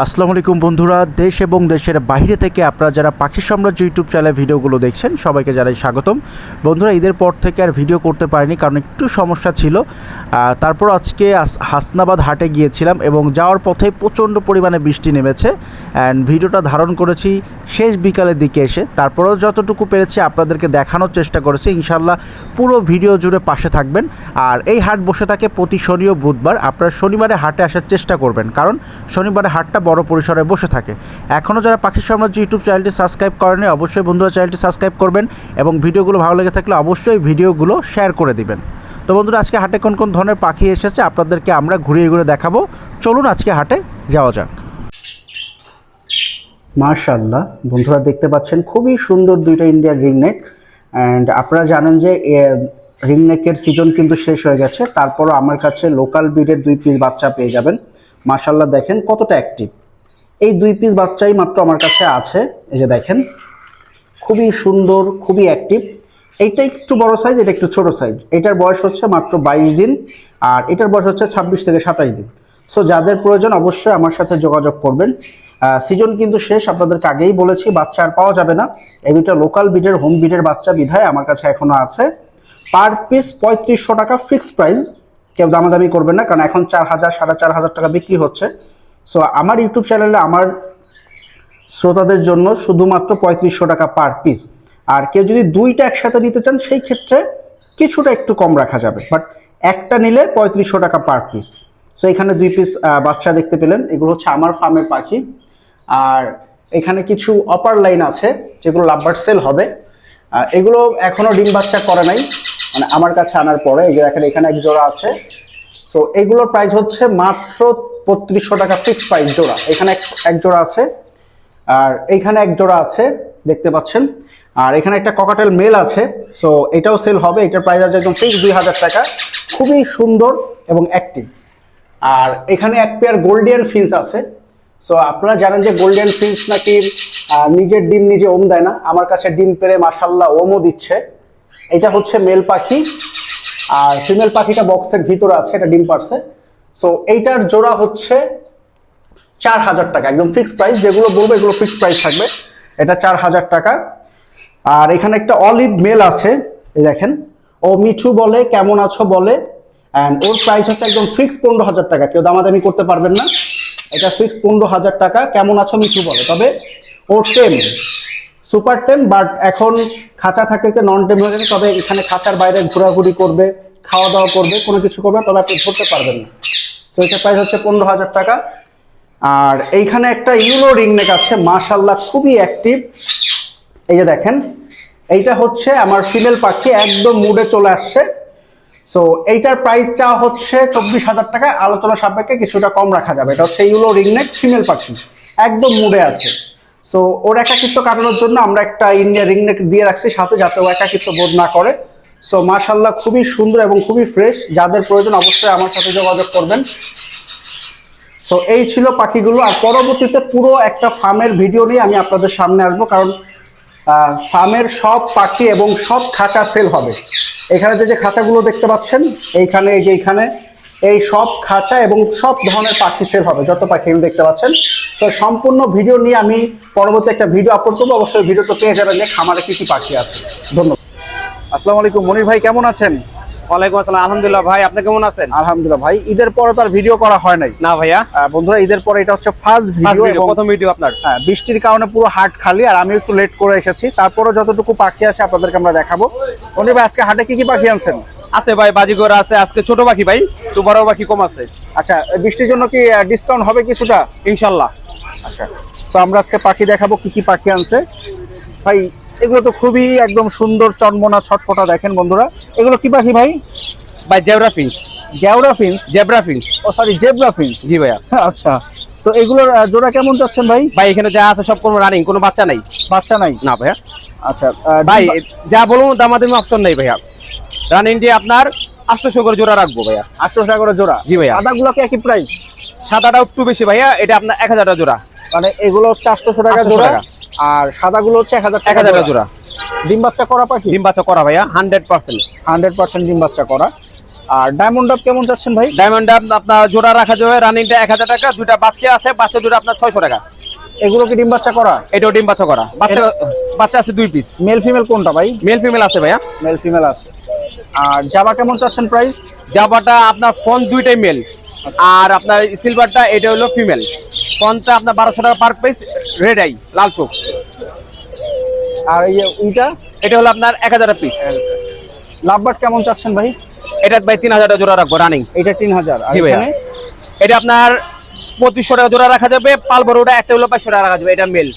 আসসালামু আলাইকুম বন্ধুরা, দেশ এবং দেশের বাইরে থেকে আপনারা যারা পাখি সাম্রাজ্য ইউটিউব চ্যানেলে ভিডিওগুলো দেখছেন সবাইকে জানাই স্বাগতম। বন্ধুরা, ঈদের পর থেকে আর ভিডিও করতে পারিনি কারণ একটু সমস্যা ছিল। তারপর আজকে হাসনাবাদ হাটে গিয়েছিলাম এবং যাওয়ার পথে প্রচণ্ড পরিমাণে বৃষ্টি নেমেছে অ্যান্ড ভিডিওটা ধারণ করেছি শেষ বিকালের দিকে এসে। তারপরেও যতটুকু পেরেছি আপনাদেরকে দেখানোর চেষ্টা করেছি। ইনশাল্লাহ পুরো ভিডিও জুড়ে পাশে থাকবেন। আর এই হাট বসে থাকে প্রতি শনি ও বুধবার। আপনারা শনিবারে হাটে আসার চেষ্টা করবেন কারণ শনিবারে হাটটা বড় পরিসরে বসে থাকে। এখনও যারা পাখি সাম্রাজ্য ইউটিউব চ্যানেলটি সাবস্ক্রাইব করেনি অবশ্যই বন্ধুরা চ্যানেলটি সাবস্ক্রাইব করবেন এবং ভিডিওগুলো ভালো লেগে থাকলে অবশ্যই ভিডিওগুলো শেয়ার করে দিবেন। তো বন্ধুরা, আজকে হাটে কোন কোন ধরনের পাখি এসেছে আপনাদেরকে আমরা ঘুরিয়ে ঘুরে দেখাবো। চলুন আজকে হাটে যাওয়া যাক। মাশাআল্লাহ বন্ধুরা, দেখতে পাচ্ছেন খুবই সুন্দর দুইটা ইন্ডিয়ান রিংনেক। অ্যান্ড আপনারা জানেন যে রিংনেকের সিজন কিন্তু শেষ হয়ে গেছে, তারপরও আমার কাছে লোকাল ব্রিডের 2 পিস বাচ্চা পেয়ে যাবেন। মাশাআল্লাহ দেখেন কতটা অ্যাক্টিভ। এই 2 পিস বাচ্চাই মাত্র আমার কাছে আছে। এই যে দেখেন খুবই সুন্দর, খুবই অ্যাক্টিভ। এইটা একটু বড় সাইজ, এটা একটু ছোট সাইজ। এটার বয়স হচ্ছে মাত্র 22 দিন আর এটার বয়স হচ্ছে 26 থেকে 27 দিন। সো যাদের প্রয়োজন অবশ্যই আমার সাথে যোগাযোগ করবেন। সিজন কিন্তু শেষ, আপনাদেরকে আগেই বলেছি, বাচ্চা আর পাওয়া যাবে না। এই দুটো লোকাল ব্রিডের হোম ব্রিডের বাচ্চা বিধায় আমার কাছে এখনও আছে। পার পিস 3500 টাকা ফিক্সড প্রাইস, কেউ দামাদামি করবেন না কারণ এখন 4000 4500 টাকা বিক্রি হচ্ছে। সো আমার ইউটিউব চ্যানেলে আমার শ্রোতাদের জন্য শুধুমাত্র 3500 টাকা পার পিস। আর কেউ যদি দুইটা একসাথে নিতে চান সেই ক্ষেত্রে কিছুটা একটু কম রাখা যাবে, বাট একটা নিলে 3500 টাকা পার পিস। সো এখানে 2 পিস বাচ্চা দেখতে পেলেন, এগুলো হচ্ছে আমার ফার্মের পাখি। আর এখানে কিছু অপার লাইন আছে যেগুলো লাভবার্ড সেল হবে। এগুলো এখনও ডিম বাচ্চা করে নাই, মানে আমার কাছে আনার পরে। এই যে দেখেন এখানে এক জোড়া আছে। সো এগুলোর প্রাইস হচ্ছে মাত্র 3500 টাকা ফিক্সড প্রাইস জোড়া। এখানে এক জোড়া আছে আর এইখানে এক জোড়া আছে দেখতে পাচ্ছেন। আর এখানে একটা ককাটেল মেল আছে। সো এটাও সেল হবে। এটার প্রাইস আছে একদম ফিক্সড 2000 টাকা। খুবই সুন্দর এবং অ্যাক্টিভ। আর এখানে এক পেয়ার গোল্ডিয়ান ফিন্স আছে। সো আপনারা জানেন যে গোল্ডিয়ান ফিন্স নাকি নিজের ডিম নিজে ওম দেয় না, আমার কাছে ডিম পেরে মাশাআল্লাহ ওমও দিচ্ছে। এটা হচ্ছে মেল পাখি আর ফিমেল পাখিটা বক্সের ভিতরে আছে, এটা ডিম পারছে। সো এইটার জোড়া হচ্ছে 4000 টাকা, একদম ফিক্সড প্রাইস। যেগুলো বলবো এগুলো ফিক্সড প্রাইস থাকবে। এটা 4000 টাকা। আর এখানে একটা অলিভ মেল আছে, এই দেখেন। ও মিঠু বলে, কেমন আছো বলে। অ্যান্ড ওর প্রাইস হচ্ছে একদম ফিক্সড 15000 টাকা, কেউ দামাদামি করতে পারবেন না। এটা ফিক্সড 15000 টাকা, কেমন আছো মিঠু বলে। তবে ও টেম, সুপার টেম, বাট এখন খাঁচা থাকতে নন টেম হয়ে গেছে। তবে এখানে খাঁচার বাইরে ঘোরাঘুরি করবে, খাওয়া দাওয়া করবে, কোনো কিছু করবে, তবে আপনি ধরতে পারবেন না। তো এটার প্রাইস হচ্ছে 15000 টাকা। আর এইখানে একটা ইউলো রিংনেক আছে, মাশাআল্লাহ খুবই অ্যাক্টিভ। এই যে দেখেন, এইটা হচ্ছে আমার ফিমেল পাখি, একদম মুডে চলে আসছে। সো এইটার প্রাইস চা হচ্ছে 24000 টাকা, আলোচনা সাপেক্ষে কিছুটা কম রাখা যাবে। এটা হচ্ছে ইউলো রিংনেক ফিমেল পাখি, একদম মুডে আছে। সো ওর একাকিত্ব কাটানোর জন্য আমরা একটা ইন্ডিয়া রিংনেক দিয়ে রাখছি সাথে, যাতে ও একাকিত্ব বোধ না করে। সো মাশাআল্লাহ খুবই সুন্দর এবং খুবই ফ্রেশ। যাদের প্রয়োজন অবশ্যই আমার সাথে যোগাযোগ করবেন। সো এই ছিল পাখিগুলো। আর পরবর্তীতে পুরো একটা ফার্মের ভিডিও নিয়ে আমি আপনাদের সামনে আসবো, কারণ ফার্মের সব পাখি এবং সব খাঁচা সেল হবে। এখানে যে খাঁচাগুলো দেখতে পাচ্ছেন, এইখানে এই যে এইখানে এই সব খাঁচা এবং সব ধরনের পাখি সেল হবে, যত পাখি দেখতে পাচ্ছেন। তো সম্পূর্ণ ভিডিও নিয়ে আমি পরবর্তী একটা ভিডিও আপলোড করবো। অবশ্যই ভিডিওটা পেয়ে যাবেন যে খামারে কি কি পাখি আছে। ধন্যবাদ। আসসালামু আলাইকুম মনির ভাই, কেমন আছেন? ওয়ালাইকুম আসসালাম, আলহামদুলিল্লাহ ভাই, আপনি কেমন আছেন? আলহামদুলিল্লাহ ভাই, ঈদের পরে তো আর ভিডিও করা হয় নাই। না ভাইয়া, বন্ধুরা ঈদের পরে এটা হচ্ছে ফার্স্ট ভিডিও, প্রথম ভিডিও আপনার। হ্যাঁ, বৃষ্টির কারণে পুরো হাট খালি আর আমি একটু লেট করে এসেছি। তারপরও যতটুকু পাখি আছে আপনাদেরকে আমরা দেখাবো। মনির ভাই, আজকে হাটে কি কি পাখি আনছেন? আছে ভাই, বাজিগর আছে, আজকে ছোট পাখি ভাই, তো বড় পাখি কম আছে। আচ্ছা, বৃষ্টির জন্য কি ডিসকাউন্ট হবে কিছুটা? ইনশাল্লাহ। আচ্ছা, তো আমরা আজকে পাখি দেখাবো কি কি পাখি আনছে ভাই। এগুলো তো খুবই একদম সুন্দর চনমনা ছটফটা। দেখেন বন্ধুরা, এগুলো কি পাখি ভাই? ভাই জেব্রা ফিন্স। গেওরা ফিন্স? জেব্রা ফিন্স, ও সরি, জেব্রা ফিন্স। জি ভাইয়া। আচ্ছা, তো এগুলোর জোড়া কেমন যাচ্ছেন ভাই? ভাই এখানে যা আছে সব কোনো রানিং, কোনো বাচ্চা নাই। বাচ্চা নাই? না ভাইয়া। আচ্ছা ভাই যা বলুন দামাদামি অপশন নেই ভাইয়া। রানিং দিয়ে আপনার 800 করে জোড়া রাখবো ভাইয়া। 800 টাকা করে জোড়া? জি ভাইয়া। সাদাগুলোকে একই প্রাইস? সাদাটা একটু বেশি ভাইয়া, এটা আপনার 1000 টাকা জোড়া। মানে এগুলো হচ্ছে 800 টাকা জোড়া আর সাদাগুলো হচ্ছে 1000 টাকা জোড়া। ডিম বাচ্চা করা পাখি? ডিম বাচ্চা করা ভাইয়া, 100%। 100% ডিম বাচ্চা করা। আর ডায়মন্ড ডাব কেমন চাচ্ছেন ভাই? ডায়মন্ড আপনার জোড়া রাখা যাবে রানিংটা 1000 টাকা, দুইটা বাচ্চা আছে, বাচ্চা দুটো আপনার 600 টাকা। এগুলো কি ডিম বাচ্চা করা? এটাও ডিম বাচ্চা করা, বাচ্চা বাচ্চা আছে 2 পিস। মেল ফিমেল কোনটা ভাই? মেল ফিমেল আছে ভাইয়া। মেল ফিমেল আছে। আর জাবা কেমন চাচ্ছেন প্রাইস? জাবাটা আপনার ফোন দুইটাই মেল, আর আপনার সিলভারটা এটা হলো ফিমেল। ফোনটা আপনার 1200 টাকা পার পিস, রেড আই লাল চোখ। আর এই যে ওইটা এটা হলো আপনার 1000 পিস। লাভবার্ড কেমন চাচ্ছেন ভাই? এটা ভাই 3000 টাকা জোড়া রাখবো রানিং। এটা 3000। আর জি ভাইয়া। এখানে এটা আপনার 2500 টাকা জোড়া রাখা যাবে, পাল বড়টা একটা হলো 500 টাকা রাখা যাবে, এটা মেল।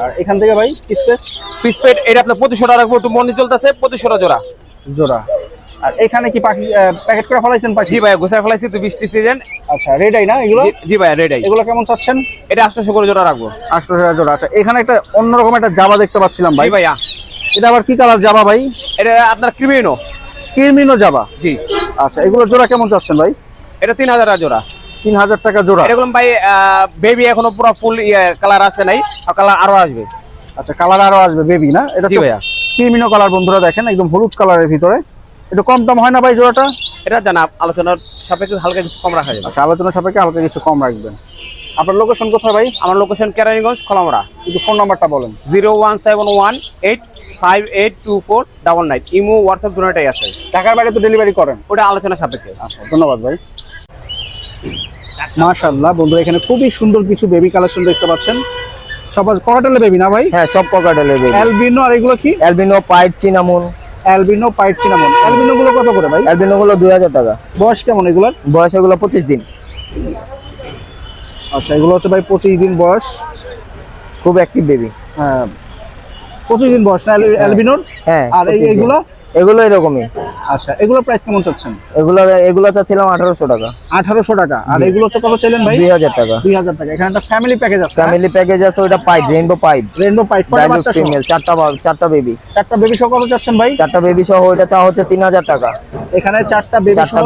আর এখান থেকে ভাই স্পেস পিস পেট এটা আপনার 2500 টাকা রাখবো, একটু মনে চলতেছে 2500 টাকা জোড়া। জোড়া। আর এখানে কি পাখি প্যাকেট করে ফলাইছেন পাখি? জি ভাইয়া, গোসাই ফেলাইছি তো 20 সিজন। আচ্ছা রেড আই না এগুলো? জি ভাইয়া, রেড আই। এগুলো কেমন চাচ্ছেন? এটা 800 করে জোড়া রাখবো। 800 জোড়া। আচ্ছা এখানে একটা অন্যরকম একটা জাবা দেখতে পাচ্ছিলাম ভাই। জি ভাইয়া, এটা আবার কি কালার জাবা ভাই? এটা আপনার ক্রিমিনো। কিরমিনো জাবা। জি। আচ্ছা এগুলো জোড়া কেমন চাচ্ছেন ভাই? এটা 3000 টাকা জোড়া। 3000 টাকা জোড়া। এরকম ভাই বেবি এখনো পুরো ফুল কালার আসে নাই, আর কালার আরো আসবে। আচ্ছা কালার আরো আসবে বেবি না? এটা জি তো ভাইয়া। কিরমিনো কালার বন্ধুরা দেখেন, একদম হলুদ কালারের ভিতরে। এটা কম দাম হয় না ভাই জোড়াটা? এটা জানা আলোচনার সাপেক্ষে হালকা কিছু কম রাখা যাবে। আচ্ছা আলোচনা সাপেক্ষে হালকা কিছু কম রাখবেন। আপনার লোকেশন কোথায় ভাই? আমার লোকেশন কেরানীগঞ্জ খোলামড়া। একটু ফোন নাম্বারটা বলেন। 01718582499। ইমো হোয়াটসঅ্যাপ দুটোটাই আছে। ঢাকার বাইরে তো ডেলিভারি করেন? ওটা আলোচনা সাপেক্ষে। আচ্ছা ধন্যবাদ ভাই। মাশাআল্লাহ বন্ধুরা, এখানে খুবই সুন্দর কিছু বেবি কালেকশন দেখতে পাচ্ছেন। সব ককাটেলের বেবি না ভাই? হ্যাঁ, সব ককাটেলের বেবি। অ্যালবিনো আর এগুলো কি? Albino, pied, cinnamon. Albino pied cinnamon. Albino গুলো কত করে ভাই? অ্যালবিনো গুলো 2000 টাকা। বয়স কেমন এগুলোর? বয়স এগুলো 25 দিন। আচ্ছা এগুলো হচ্ছে ভাই 25 দিন বয়স। খুব অ্যাক্টিভ বেবি। হ্যাঁ 25 দিন বয়স না অ্যালবিনোর? হ্যাঁ। আর এইগুলো? এগুলো এরকমই। আচ্ছা এগুলো প্রাইস কেমন চাচ্ছেন? এগুলো চাচ্ছিলাম 1800 টাকা। 1800 টাকা। আর এগুলো হচ্ছে কত চাইলেন ভাই? 2000 টাকা। 2000 টাকা। এখানে একটা ফ্যামিলি প্যাকেজ আছে। ফ্যামিলি প্যাকেজ আছে, ওটা pied, rainbow pied. Rainbow pied কত বাচ্চা সহ? ফিমেল, চারটা বেবি। চারটা বেবি সহ কত চাচ্ছেন ভাই? চারটা বেবি সহ ওটা চা হচ্ছে 3000 টাকা। এখানে চারটা বেবি সহ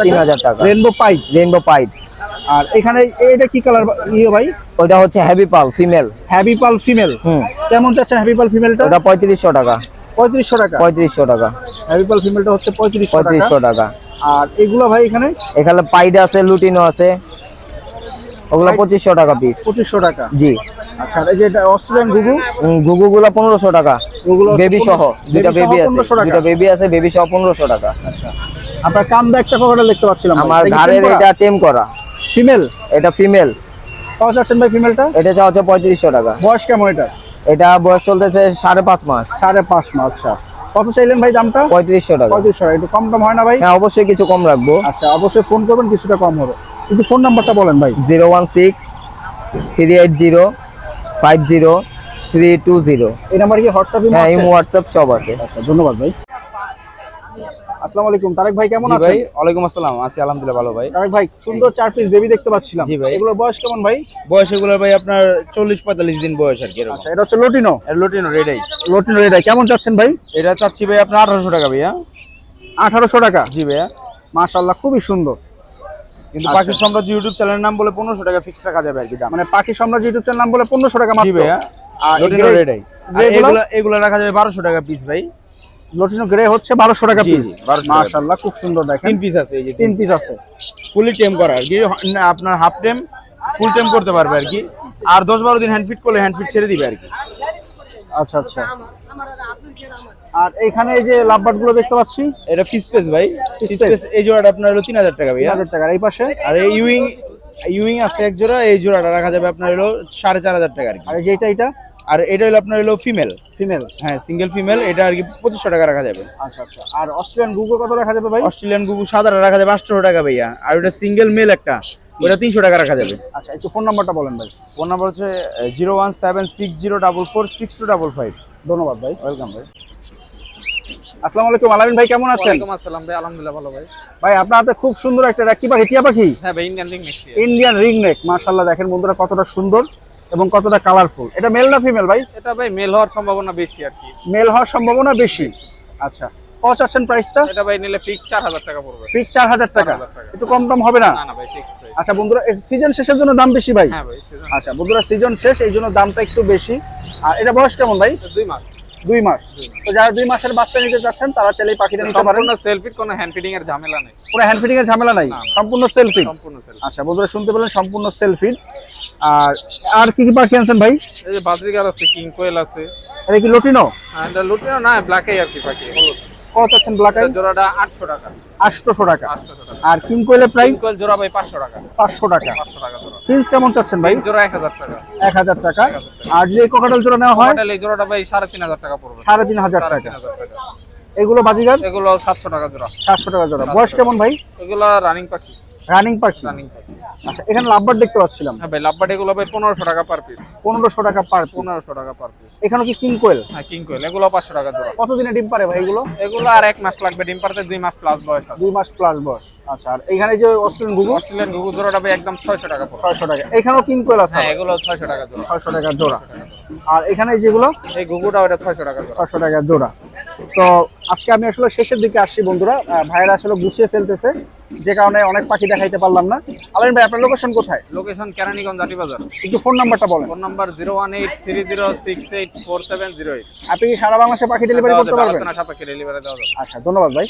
3000 টাকা। Rainbow pied. Rainbow pied. আর এখানে এটা কি কালার ইয়ে ভাই? ওটা হচ্ছে heavy pale female. Heavy pale female. কেমন চাচ্ছেন হ্যাভি পাল ফিমেলটা? ওটা 3500 টাকা। 3500 টাকা। 3500 টাকা। হ্যাভি পাল ফিমেলটা হচ্ছে 3500 টাকা। আর এগুলো ভাই এখানে? এখানে পাইড আছে, লুটিনো আছে, ওগুলো 2500 টাকা পিস। 2500 টাকা। জি। আচ্ছা এই যে এটা অস্ট্রেলিয়ান গুগু? গুগুগুলো 1500 টাকা। ওগুলো বেবি সহ দুইটা বেবি আছে। 1500 টাকা। দুইটা বেবি আছে, বেবি সহ 1500 টাকা। আচ্ছা আপনার কামদা একটা ককাটেল দেখতে পাচ্ছিলাম। আমার ঘাড়ের এটা টেম করা ফিমেল। এটা ফিমেল। কত চাচ্ছেন ভাই ফিমেলটা? এটা চা হচ্ছে 3500 টাকা। বয়স কেমন এটা? এটা বয়স চলতেছে 5.5 মাস। 5.5 মাস। আচ্ছা কত চাইলেন ভাই দামটা? 3500 টাকা। 3500 টাকা। একটু কম দাম হয় না ভাই? হ্যাঁ অবশ্যই কিছু কম রাখবো। আচ্ছা অবশ্যই ফোন করবেন, কিছুটা কম হবে। কিন্তু ফোন নাম্বারটা বলেন ভাই। 016-380-50320। এই নাম্বার কি হোয়াটসঅ্যাপ? হ্যাঁ এই হোয়াটসঅ্যাপ সব আছে। আচ্ছা ধন্যবাদ ভাই। আসসালামু আলাইকুম তারেক ভাই, কেমন জি আছেন? ভাই, ওয়ালাইকুম আসসালাম। আছি আলহামদুলিল্লাহ ভালো ভাই। তারেক ভাই সুন্দর 4 পিস বেবি দেখতে পাচ্ছিলাম। জি ভাই। এগুলোর বয়স কেমন ভাই? বয়স এগুলো ভাই আপনার 40-45 দিন বয়স আর কি এরকম। আচ্ছা এটা হচ্ছে লটিনো। Lutino red-eye. লটিনো এটা কেমন চাচ্ছেন ভাই? এটা চাচ্ছি ভাই আপনার 1800 টাকা ভাইয়া। 1800 টাকা। জি ভাইয়া। মাশাআল্লাহ খুবই সুন্দর। কিন্তু আচ্ছা। পাখি সাম্রাজ্য ইউটিউব চ্যানেলের নাম বলে 1500 টাকা ফিক্স রাখা যাবে আর কি দাম। মানে পাখি সাম্রাজ্য ইউটিউব চ্যানেল নাম বলে 1500 টাকা মাত্র। জি ভাইয়া। আর লুটিনো রেডাই। এগুলো এগুলো রাখা যাবে 1200 টাকা পিস ভাই। লটিনো গ্রে হচ্ছে 1200 টাকা জি, পিস। জি, 1200 টাকা মাশাআল্লাহ খুব সুন্দর দেখেন। 3 পিস আছে এই যে 3 পিস আছে। ফুলি টেম করা আর কি। আপনার হাফ টেম ফুল টেম করতে পারবে আর কি। আর 10-12 দিন হ্যান্ড ফিট করলে হ্যান্ড ফিট ছেড়ে দিবে আর কি। আচ্ছা আচ্ছা। আর এখানে এই যে লাভবার্ড গুলো দেখতে পাচ্ছি, এটা ফিস স্পেস ভাই। Fish ফিস space। স্পেস এই জোড়াটা আপনার হলো 3000 টাকা ভাইয়া। 3000 টাকা। এই পাশে? আর এই ইউইং আছে এক জোড়া, এই জোড়াটা রাখা যাবে আপনার হলো 4500 টাকা আর কি। আর এই যে এটা আর এটা হলো আপনার হলো ফিমেল। ফিমেল। হ্যাঁ সিঙ্গেল ফিমেল, এটা আর কি 2500 টাকা রাখা যাবে। আচ্ছা আচ্ছা। আর অস্ট্রেলিয়ান গুগু কত রাখা যাবে ভাই? অস্ট্রেলিয়ান গুগু সাদাটা রাখা যাবে 800 টাকা ভাইয়া। আর ওটা সিঙ্গেল মেল একটা, ওটা 300 টাকা রাখা যাবে। আচ্ছা একটু ফোন নাম্বারটা বলেন ভাই। ফোন নাম্বার হচ্ছে 01760446255। ধন্যবাদ ভাই। ওয়েলকাম ভাই। আসসালামু আলাইকুম আলামিন ভাই, কেমন আছেন? ওয়ালাইকুম আসসালাম ভাই, আলহামদুলিল্লাহ ভালো ভাই। ভাই আপনার হাতে খুব সুন্দর একটা কি পাখি? টিয়া পাখি? হ্যাঁ ভাই, Indian ring machine. Indian ring neck. মাশাআল্লাহ দেখেন বন্ধুরা কতটা সুন্দর এবং কতটা কালারফুল। এটা মেল না ফিমেল ভাই? এটা ভাই মেল হওয়ার সম্ভাবনা বেশি আর কি। মেল হওয়ার সম্ভাবনা বেশি। আচ্ছা কত চাচ্ছেন প্রাইসটা? এটা ভাই নিলে ফিক্স 4000 টাকা পড়বে। ফিক্স 4000 টাকা। 4000 টাকা। একটু কম দাম হবে না? না না ভাই, ফিক্স ভাই। আচ্ছা বন্ধুরা সিজন শেষের জন্য দাম বেশি ভাই? হ্যাঁ ভাই, সেজন্য আচ্ছা বন্ধুরা সিজন শেষ এই জন্য দামটা একটু বেশি। আর এটা বয়স কেমন ভাই? 2 মাস। 2 মাস। তো যারা 2 মাসের বাচ্চা নিতে চাচ্ছেন তারা চাইলে এই পাখিটা নিতে পারেন। সম্পূর্ণ সেলফি, কোনো হ্যান্ড ফিডিং এর ঝামেলা নেই। পুরো হ্যান্ড ফিডিং এর ঝামেলা নাই, না, না। সম্পূর্ণ সেলফি। সম্পূর্ণ সেলফি। আচ্ছা বন্ধুরা শুনতে পেলেন, সম্পূর্ণ সেলফি। আর আর কি কি পাখি আনছেন ভাই? এই যে বাজরিগার আছে, কিং কোয়েল আছে। এটা কি লুটিনো? আর এটা লুটিনো না, ব্ল্যাক আই আর কি পাখি, হলুদ। কত চাচ্ছেন ব্ল্যাক আই? এটা জোড়াটা 800 টাকা। 800 টাকা। 800 টাকা। আর কিং কোয়েলের প্রাইস কিং কোয়েল জোড়া ভাই 500 টাকা। 500 টাকা। 500 টাকা জোড়া। প্রিন্স কেমন চাচ্ছেন ভাই? জোড়া 1000 টাকা। 1000 টাকা। আর যে কোকাটেল জোড়া নেওয়া হয় হোটেল এই জোড়াটা ভাই 3500 টাকা পড়বে। 3500 টাকা। 3500 টাকা। এগুলো বাজিগার এগুলো 700 টাকা জোড়া। 700 টাকা জোড়া। বয়স কেমন ভাই? এগুলো রানিং পাখি। রানিং পাখি। রানিং পাখি। আচ্ছা এখানে লাভবার্ড দেখতে পাচ্ছিলাম, হ্যাঁ ভাই, লাভবার্ড এগুলো ভাই 1500 টাকা পার পিস। 1500 টাকা পার পিস। 1500 টাকা পার পিস। এখানে কি কিং কোয়েল? হ্যাঁ, কিং কোয়েল এগুলো 500 টাকা জোড়া। কতদিনে ডিম পারে ভাই এগুলো? এগুলো আর 1 মাস লাগবে ডিম পারতে, 2 মাস প্লাস বয়স আছে। 2 মাস প্লাস বয়স। আচ্ছা আর এখানে যে অস্ট্রেলিয়ান গুগু অস্ট্রেলিয়ান গুগু জোড়াটা ভাই একদম 600 টাকা পড়বে। 600 টাকা। এখানেও কিং কোয়েল আছে? হ্যাঁ, এগুলো 600 টাকা জোড়া। 600 টাকা জোড়া। আর এখানে যেগুলো এই গুগুটা ওটা 600 টাকা জোড়া। 600 টাকা জোড়া। তো আজকে আমি আসলে শেষের দিকে আসছি বন্ধুরা, ভাইয়েরা আসলে গুছিয়ে ফেলতেছে, যে কারণে অনেক পাখি দেখাইতে পারলাম না। আলামিন ভাই আপনার লোকেশন কোথায়? লোকেশন কেরানীগঞ্জ আটি বাজার। একটু ফোন নাম্বারটা বলেন। Phone number 01830684708। আপনি কি সারা বাংলাদেশে পাখি ডেলিভারি করতে পারবেন? আলোচনা সাপেক্ষে ডেলিভারি দেওয়া যাবে। আচ্ছা ধন্যবাদ ভাই।